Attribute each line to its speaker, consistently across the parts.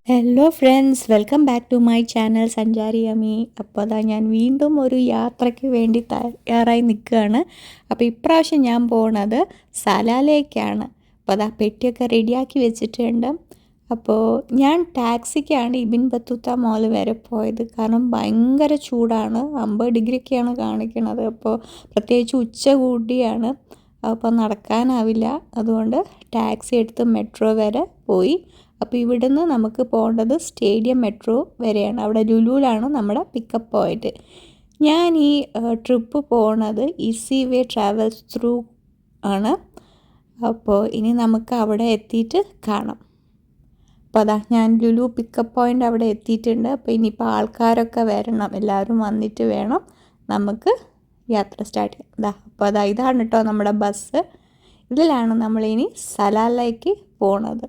Speaker 1: Hello friends, welcome back to my channel Sanchari Ammi. അപ്പോൾ അതാ ഞാൻ വീണ്ടും ഒരു യാത്രയ്ക്ക് വേണ്ടി തയ്യാറായി നിൽക്കുകയാണ്. അപ്പോൾ ഇപ്രാവശ്യം ഞാൻ പോകുന്നത് സലാലയ്ക്കാണ്. അപ്പോൾ അതാ പെട്ടിയൊക്കെ റെഡിയാക്കി വെച്ചിട്ടുണ്ട്. അപ്പോൾ ഞാൻ ടാക്സിക്കാണ് ഇബിൻ ബത്തൂത്ത മോൾ വരെ പോയത്. കാരണം ഭയങ്കര ചൂടാണ്, 50 ഡിഗ്രിയൊക്കെയാണ് കാണിക്കുന്നത്. അപ്പോൾ പ്രത്യേകിച്ച് ഉച്ച കൂടിയാണ്, അപ്പോൾ നടക്കാനാവില്ല. അതുകൊണ്ട് ടാക്സി എടുത്ത് മെട്രോ വരെ പോയി. അപ്പോൾ ഇവിടുന്ന് നമുക്ക് പോകേണ്ടത് സ്റ്റേഡിയം മെട്രോ വരെയാണ്. അവിടെ ലുലുവിലാണ് നമ്മുടെ പിക്കപ്പ് പോയിന്റ്. ഞാൻ ഈ ട്രിപ്പ് പോണത് ഈസി വേ ട്രാവൽസ് ത്രൂ ആണ്. അപ്പോൾ ഇനി നമുക്ക് അവിടെ എത്തിയിട്ട് കാണാം. അപ്പോൾ അതാ ഞാൻ ലുലു പിക്കപ്പ് പോയിൻ്റ് അവിടെ എത്തിയിട്ടുണ്ട്. അപ്പോൾ ഇനിയിപ്പോൾ ആൾക്കാരൊക്കെ വരണം, എല്ലാവരും വന്നിട്ട് വേണം നമുക്ക് യാത്ര സ്റ്റാർട്ട് ചെയ്യാം. അപ്പോൾ ഇതാണ് കേട്ടോ നമ്മുടെ ബസ്. ഇതിലാണ് നമ്മളിനി സലാലയ്ക്ക് പോണത്.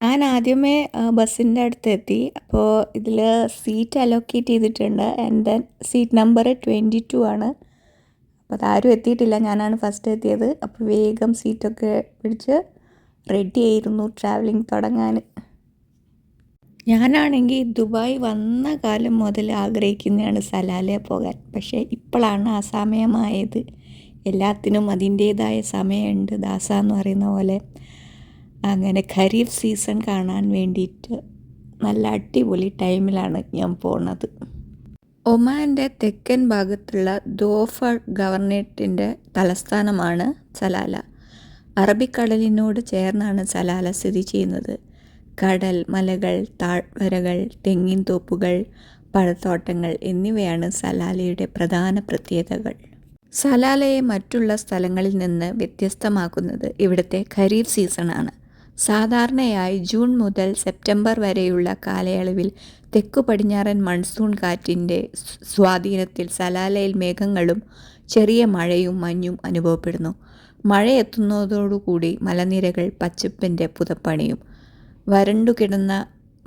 Speaker 1: ഞാൻ ആദ്യമേ ബസ്സിൻ്റെ അടുത്ത് എത്തി. അപ്പോൾ ഇതിൽ സീറ്റ് അലോക്കേറ്റ് ചെയ്തിട്ടുണ്ട്. ആൻഡ് ദെൻ സീറ്റ് നമ്പർ 22 ആണ്. അപ്പോൾ അതാരും എത്തിയിട്ടില്ല, ഞാനാണ് ഫസ്റ്റ് എത്തിയത്. അപ്പോൾ വേഗം സീറ്റൊക്കെ പിടിച്ച് റെഡി ആയിരുന്നു ട്രാവലിംഗ് തുടങ്ങാൻ. ഞാനാണെങ്കിൽ ദുബായ് വന്ന കാലം മുതൽ ആഗ്രഹിക്കുന്നതാണ് സലാല പോകാൻ. പക്ഷേ ഇപ്പോഴാണ് ആ സമയമായത്. എല്ലാത്തിനും അതിൻ്റേതായ സമയമുണ്ട്, ദാസ എന്ന് പറയുന്ന പോലെ. അങ്ങനെ ഖരീഫ് സീസൺ കാണാൻ വേണ്ടിയിട്ട് നല്ല അടിപൊളി ടൈമിലാണ് ഞാൻ പോണത്. ഒമാൻ്റെ തെക്കൻ ഭാഗത്തുള്ള ദോഫ ഗവർണറേറ്റിൻ്റെ തലസ്ഥാനമാണ് സലാല. അറബിക്കടലിനോട് ചേർന്നാണ് സലാല സ്ഥിതി ചെയ്യുന്നത്. കടൽ, മലകൾ, താഴ്വരകൾ, തെങ്ങിൻ തോപ്പുകൾ, പഴത്തോട്ടങ്ങൾ എന്നിവയാണ് സലാലയുടെ പ്രധാന പ്രത്യേകതകൾ. സലാലയെ മറ്റുള്ള സ്ഥലങ്ങളിൽ നിന്ന് വ്യത്യസ്തമാക്കുന്നത് ഇവിടുത്തെ ഖരീഫ് സീസണാണ്. സാധാരണയായി ജൂൺ മുതൽ സെപ്റ്റംബർ വരെയുള്ള കാലയളവിൽ തെക്കു പടിഞ്ഞാറൻ മൺസൂൺ കാറ്റിൻ്റെ സ്വാധീനത്തിൽ സലാലയിൽ മേഘങ്ങളും ചെറിയ മഴയും മഞ്ഞും അനുഭവപ്പെടുന്നു. മഴയെത്തുന്നതോടുകൂടി മലനിരകൾ പച്ചപ്പിൻ്റെ പുതപ്പണിയും. വരണ്ടുകിടന്ന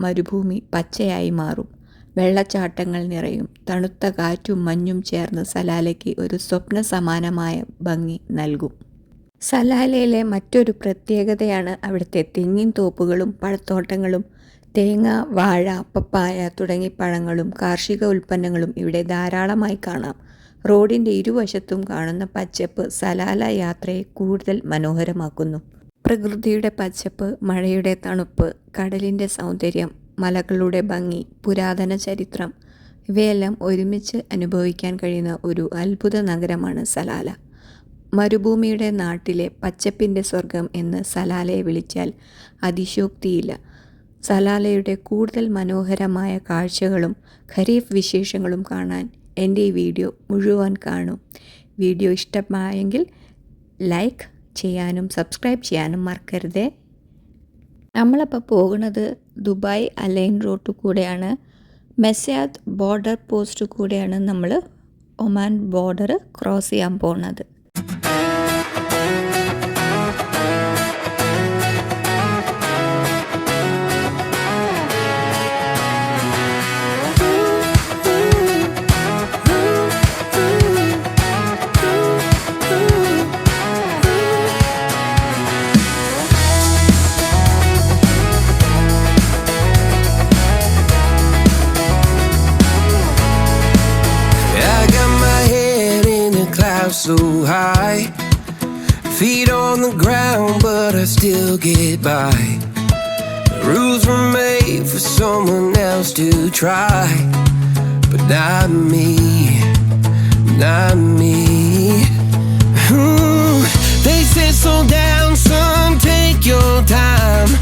Speaker 1: മരുഭൂമി പച്ചയായി മാറും. വെള്ളച്ചാട്ടങ്ങൾ നിറയും. തണുത്ത കാറ്റും മഞ്ഞും ചേർന്ന് സലാലയ്ക്ക് ഒരു സ്വപ്ന സമാനമായ ഭംഗി നൽകും. സലാലയിലെ മറ്റൊരു പ്രത്യേകതയാണ് അവിടുത്തെ തെങ്ങിൻ തോപ്പുകളും പഴത്തോട്ടങ്ങളും. തേങ്ങ, വാഴ, പപ്പായ തുടങ്ങി പഴങ്ങളും കാർഷിക ഉൽപ്പന്നങ്ങളും ഇവിടെ ധാരാളമായി കാണാം. റോഡിൻ്റെ ഇരുവശത്തും കാണുന്ന പച്ചപ്പ് സലാല യാത്രയെ കൂടുതൽ മനോഹരമാക്കുന്നു. പ്രകൃതിയുടെ പച്ചപ്പ്, മഴയുടെ തണുപ്പ്, കടലിൻ്റെ സൗന്ദര്യം, മലകളുടെ ഭംഗി, പുരാതന ചരിത്രം ഇവയെല്ലാം ഒരുമിച്ച് അനുഭവിക്കാൻ കഴിയുന്ന ഒരു അത്ഭുത നഗരമാണ് സലാല. മരുഭൂമിയുടെ നാട്ടിലെ പച്ചപ്പിൻ്റെ സ്വർഗം എന്ന് സലാലയെ വിളിച്ചാൽ അതിശയോക്തിയില്ല. സലാലയുടെ കൂടുതൽ മനോഹരമായ കാഴ്ചകളും ഖരീഫ് വിശേഷങ്ങളും കാണാൻ എൻ്റെ ഈ വീഡിയോ മുഴുവൻ കാണൂ. വീഡിയോ ഇഷ്ടമായെങ്കിൽ ലൈക്ക് ചെയ്യാനും സബ്സ്ക്രൈബ് ചെയ്യാനും മറക്കരുതേ. നമ്മളപ്പോൾ പോകുന്നത് ദുബായ് അലൈൻ റോഡ് കൂടെയാണ്. മെസ്യാദ് ബോർഡർ പോസ്റ്റ് കൂടെയാണ് നമ്മൾ ഒമാൻ ബോർഡർ ക്രോസ് ചെയ്യാൻ പോകുന്നത്.
Speaker 2: So high, feet on the ground, but I still get by. The rules were made for someone else to try, but not me, not me. They said slow down, son, take your time,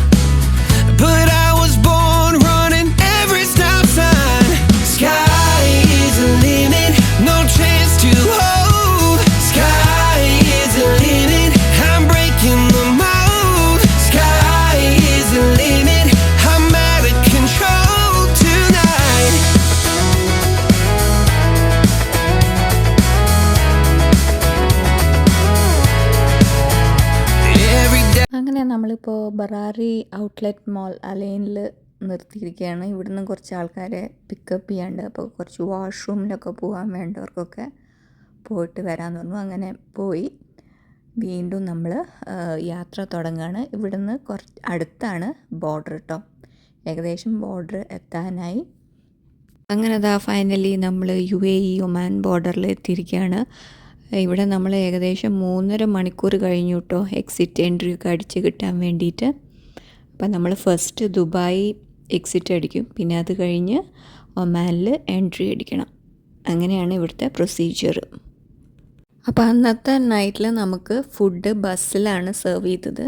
Speaker 2: but I was born running every stop sign. Sky is the limit, no chance to hold.
Speaker 1: അങ്ങനെ നമ്മളിപ്പോൾ ബറാറി outlet മോൾ അലൈനിൽ നിർത്തിയിരിക്കുകയാണ്. ഇവിടുന്ന് കുറച്ച് ആൾക്കാരെ pickup ചെയ്യാണ്ട്. അപ്പോൾ കുറച്ച് വാഷ്റൂമിലൊക്കെ പോകാൻ വേണ്ടവർക്കൊക്കെ പോയിട്ട് വരാമെന്ന് പറഞ്ഞു. അങ്ങനെ പോയി വീണ്ടും നമ്മൾ യാത്ര തുടങ്ങുകയാണ്. ഇവിടുന്ന് കുറച്ച് അടുത്താണ് ബോർഡർ കേട്ടോ. ഏകദേശം ബോർഡർ എത്താനായി. അങ്ങനെ അതാ ഫൈനലി നമ്മൾ UAE ഒമാൻ ബോർഡറിൽ എത്തിയിരിക്കുകയാണ്. ഇവിടെ നമ്മൾ ഏകദേശം 3.5 മണിക്കൂർ കഴിഞ്ഞു കേട്ടോ എക്സിറ്റ് എൻട്രി ഒക്കെ അടിച്ച് കിട്ടാൻ വേണ്ടിയിട്ട്. അപ്പം നമ്മൾ ഫസ്റ്റ് ദുബായ് എക്സിറ്റ് അടിക്കും, പിന്നെ അത് കഴിഞ്ഞ് ഒമാനിൽ എൻട്രി അടിക്കണം. അങ്ങനെയാണ് ഇവിടുത്തെ പ്രൊസീജിയർ. അപ്പോൾ അന്നത്തെ നൈറ്റിൽ നമുക്ക് ഫുഡ് ബസ്സിലാണ് സെർവ് ചെയ്തത്.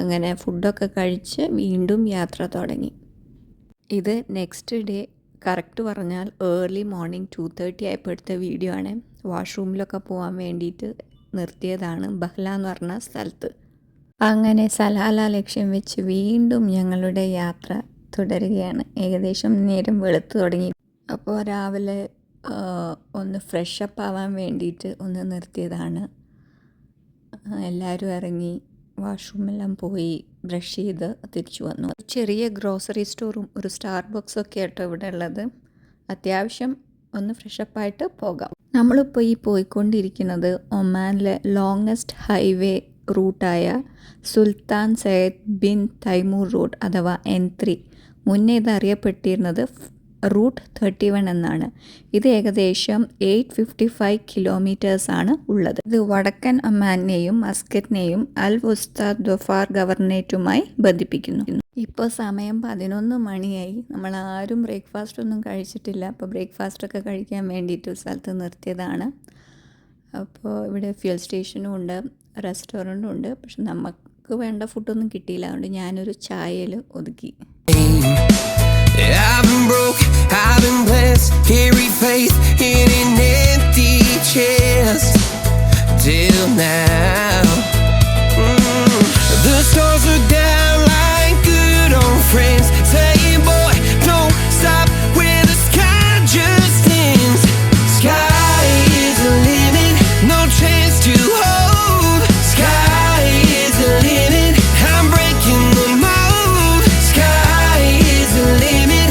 Speaker 1: അങ്ങനെ ഫുഡൊക്കെ കഴിച്ച് വീണ്ടും യാത്ര തുടങ്ങി. ഇത് നെക്സ്റ്റ് ഡേ കറക്റ്റ് പറഞ്ഞാൽ ഏർലി മോർണിംഗ് 2:30 ആയപ്പോൾ എടുത്ത വീഡിയോ ആണ്. വാഷ്റൂമിലൊക്കെ പോകാൻ വേണ്ടിയിട്ട് നിർത്തിയതാണ് ബഹ്ല എന്ന് പറഞ്ഞ സ്ഥലത്ത്. അങ്ങനെ സലാല ലക്ഷ്യം വെച്ച് വീണ്ടും ഞങ്ങളുടെ യാത്ര തുടരുകയാണ്. ഏകദേശം നേരം വെളുത്ത് തുടങ്ങി. അപ്പോൾ രാവിലെ ഒന്ന് ഫ്രഷപ്പ് ആവാൻ വേണ്ടിയിട്ട് ഒന്ന് നിർത്തിയതാണ്. എല്ലാവരും ഇറങ്ങി വാഷ്റൂമെല്ലാം പോയി ബ്രഷ് ചെയ്ത് തിരിച്ചു വന്നു. ചെറിയ ഗ്രോസറി സ്റ്റോറും ഒരു സ്റ്റാർബക്സും ഒക്കെ ആട്ടോ ഇവിടെ ഉള്ളത്. അത്യാവശ്യം ഒന്ന് ഫ്രഷപ്പായിട്ട് പോകാം. നമ്മളിപ്പോൾ പോയിക്കൊണ്ടിരിക്കുന്നത് ഒമാനിലെ ലോങ്ങസ്റ്റ് ഹൈവേ റൂട്ടായ സുൽത്താൻ സയ്യിദ് ബിൻ തൈമൂർ റോഡ് അഥവാ N3. മുന്നേ ഇത് അറിയപ്പെട്ടിരുന്നത് റൂട്ട് 31 എന്നാണ്. ഇത് ഏകദേശം 855 കിലോമീറ്റേഴ്സാണ് ഉള്ളത്. ഇത് വടക്കൻ ഒമാനെയും മസ്കറ്റിനെയും അൽ വുസ്ത ദ്വഫാർ ഗവർണറേറ്റുമായി ബന്ധിപ്പിക്കുന്നു. ഇപ്പോൾ സമയം 11 മണിയായി. നമ്മളാരും ബ്രേക്ക്ഫാസ്റ്റ് ഒന്നും കഴിച്ചിട്ടില്ല. അപ്പോൾ ബ്രേക്ക്ഫാസ്റ്റൊക്കെ കഴിക്കാൻ വേണ്ടിയിട്ട് ഒരു സ്ഥലത്ത് നിർത്തിയതാണ്. അപ്പോൾ ഇവിടെ ഫ്യൂൽ സ്റ്റേഷനും ഉണ്ട്, റെസ്റ്റോറൻറ്റും ഉണ്ട്. പക്ഷെ നമുക്ക് വേണ്ട ഫുഡൊന്നും കിട്ടിയില്ല. അതുകൊണ്ട് ഞാനൊരു ചായയിൽ ഒതുക്കി.
Speaker 2: I've been broke, I've been blessed, carry faith in an empty chest till now. The stars are down like good old friends, saying boy don't stop where the sky just ends. Sky is the limit, no chance to hold. Sky is the limit, I'm breaking the mold. Sky is the limit,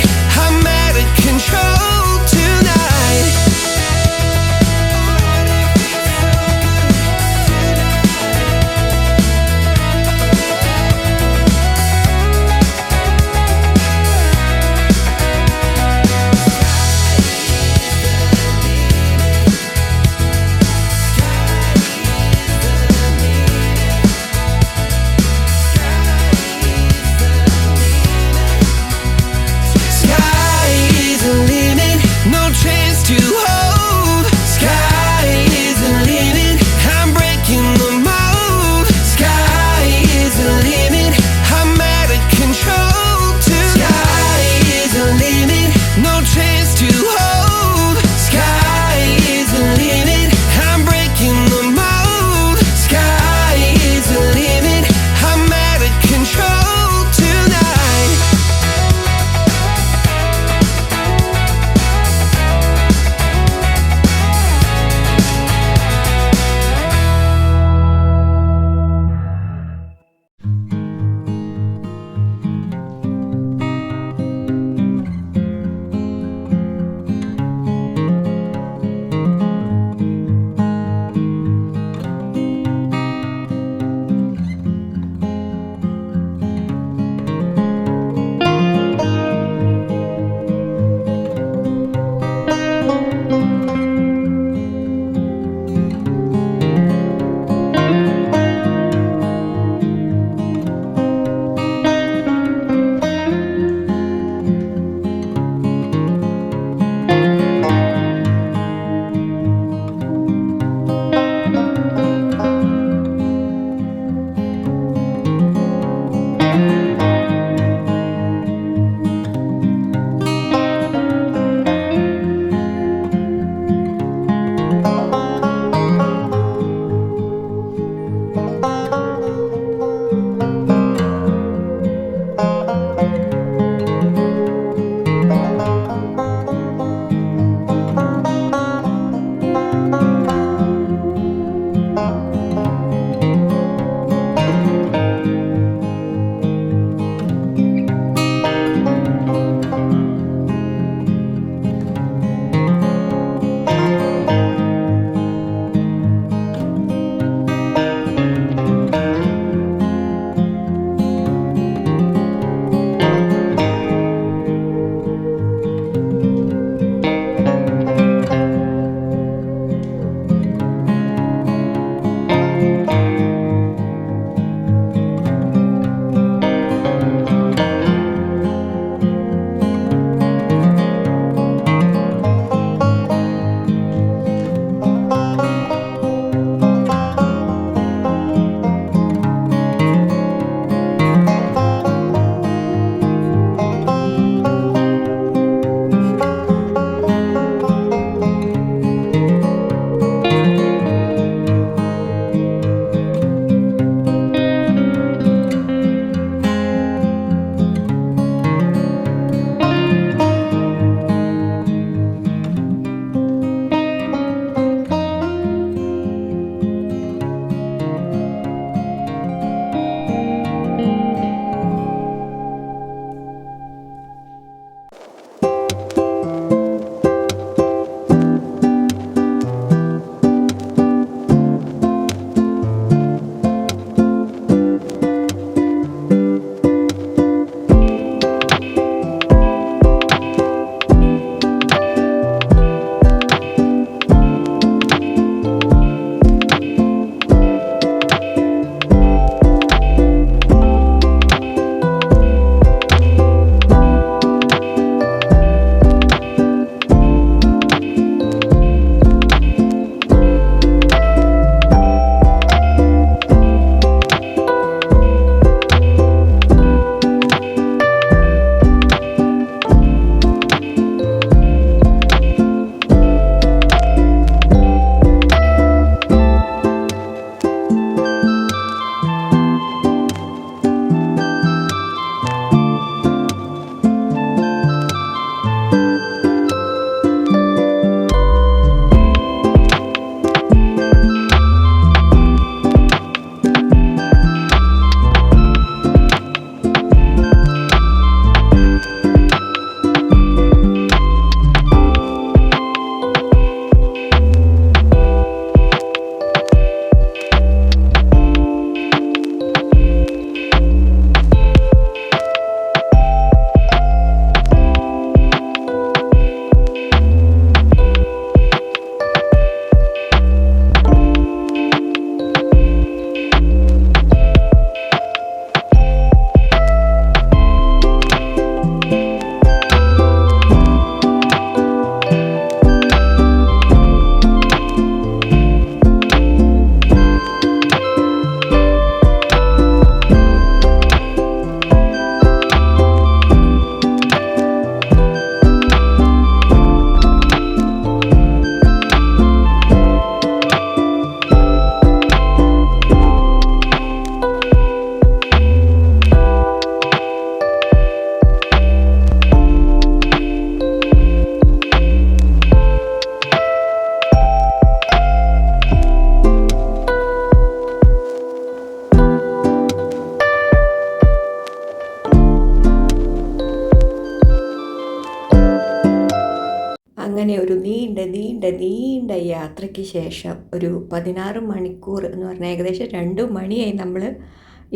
Speaker 1: അങ്ങനെ ഒരു നീണ്ട യാത്രയ്ക്ക് ശേഷം ഒരു 16 മണിക്കൂർ എന്ന് പറഞ്ഞാൽ ഏകദേശം 2 മണിയായി നമ്മൾ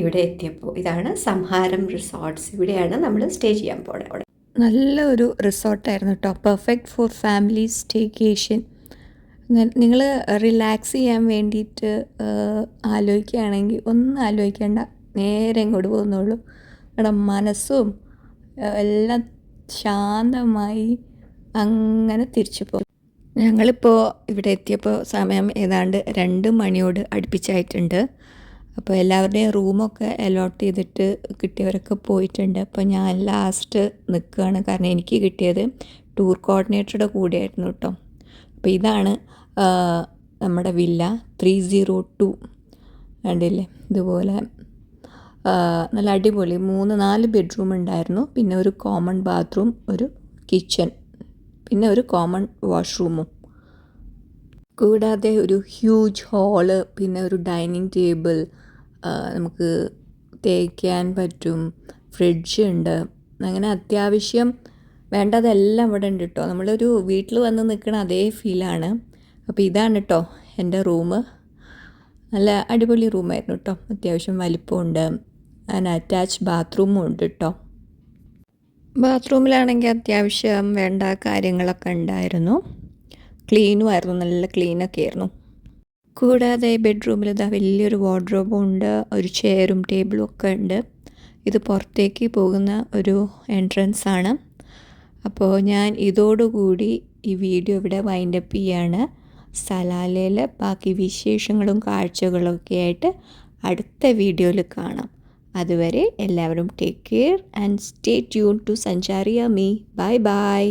Speaker 1: ഇവിടെ എത്തിയപ്പോൾ. ഇതാണ് സംഹാരം റിസോർട്ട്സ്. ഇവിടെയാണ് നമ്മൾ സ്റ്റേ ചെയ്യാൻ പോകുന്നത്. നല്ല ഒരു റിസോർട്ടായിരുന്നു കേട്ടോ. Perfect for family staycation. നിങ്ങൾ റിലാക്സ് ചെയ്യാൻ വേണ്ടിയിട്ട് ആലോചിക്കുകയാണെങ്കിൽ ഒന്നും ആലോചിക്കേണ്ട, നേരെ ഇങ്ങോട്ട് പോകുന്നുള്ളൂ. നിങ്ങളുടെ മനസ്സും എല്ലാം ശാന്തമായി അങ്ങനെ തിരിച്ചു പോകും. ഞങ്ങളിപ്പോൾ ഇവിടെ എത്തിയപ്പോൾ സമയം ഏതാണ്ട് 2 മണിയോട് അടുപ്പിച്ചായിട്ടുണ്ട്. അപ്പോൾ എല്ലാവരുടെയും റൂമൊക്കെ അലോട്ട് ചെയ്തിട്ട് കിട്ടിയവരൊക്കെ പോയിട്ടുണ്ട്. അപ്പോൾ ഞാൻ ലാസ്റ്റ് നിൽക്കുകയാണ്. കാരണം എനിക്ക് കിട്ടിയത് ടൂർ കോർഡിനേറ്ററുടെ കൂടെയായിരുന്നു കേട്ടോ. അപ്പോൾ ഇതാണ് നമ്മുടെ വില്ല 302. കണ്ടില്ലേ, ഇതുപോലെ നല്ല അടിപൊളി 3-4 ബെഡ്റൂം ഉണ്ടായിരുന്നു. പിന്നെ ഒരു കോമൺ ബാത്റൂം, ഒരു കിച്ചൺ, പിന്നെ ഒരു കോമൺ വാഷ്റൂമും, കൂടാതെ ഒരു ഹ്യൂജ് ഹാള്, പിന്നെ ഒരു ഡൈനിങ് ടേബിൾ, നമുക്ക് തേക്കാൻ പറ്റും, ഫ്രിഡ്ജ് ഉണ്ട്. അങ്ങനെ അത്യാവശ്യം വേണ്ടതെല്ലാം ഇവിടെ ഉണ്ട് കേട്ടോ. നമ്മളൊരു വീട്ടിൽ വന്ന് നിൽക്കണ അതേ ഫീലാണ്. അപ്പോൾ ഇതാണ് കേട്ടോ എൻ്റെ റൂം. നല്ല അടിപൊളി റൂമായിരുന്നു കേട്ടോ. അത്യാവശ്യം വലിപ്പമുണ്ട്. അതിന് അറ്റാച്ച് ബാത്റൂമും ഉണ്ട് കേട്ടോ. ബാത്റൂമിലാണെങ്കിൽ അത്യാവശ്യം വേണ്ട കാര്യങ്ങളൊക്കെ ഉണ്ടായിരുന്നു. ക്ലീനും ആയിരുന്നു, നല്ല ക്ലീനൊക്കെ ആയിരുന്നു. കൂടാതെ ബെഡ്റൂമിൽ ഇതാ വലിയൊരു വാർഡ്രോബും ഉണ്ട്, ഒരു ചെയറും ടേബിളും ഒക്കെ ഉണ്ട്. ഇത് പുറത്തേക്ക് പോകുന്ന ഒരു എൻട്രൻസ് ആണ്. അപ്പോൾ ഞാൻ ഇതോടുകൂടി ഈ വീഡിയോ ഇവിടെ വൈൻഡപ്പ് ചെയ്യാണ്. സലാലയിൽ ബാക്കി വിശേഷങ്ങളും കാഴ്ചകളൊക്കെ ആയിട്ട് അടുത്ത വീഡിയോയിൽ കാണാം. അതുവരെ എല്ലാവരും take care and stay tune to Sanchari Ammi. Bye by.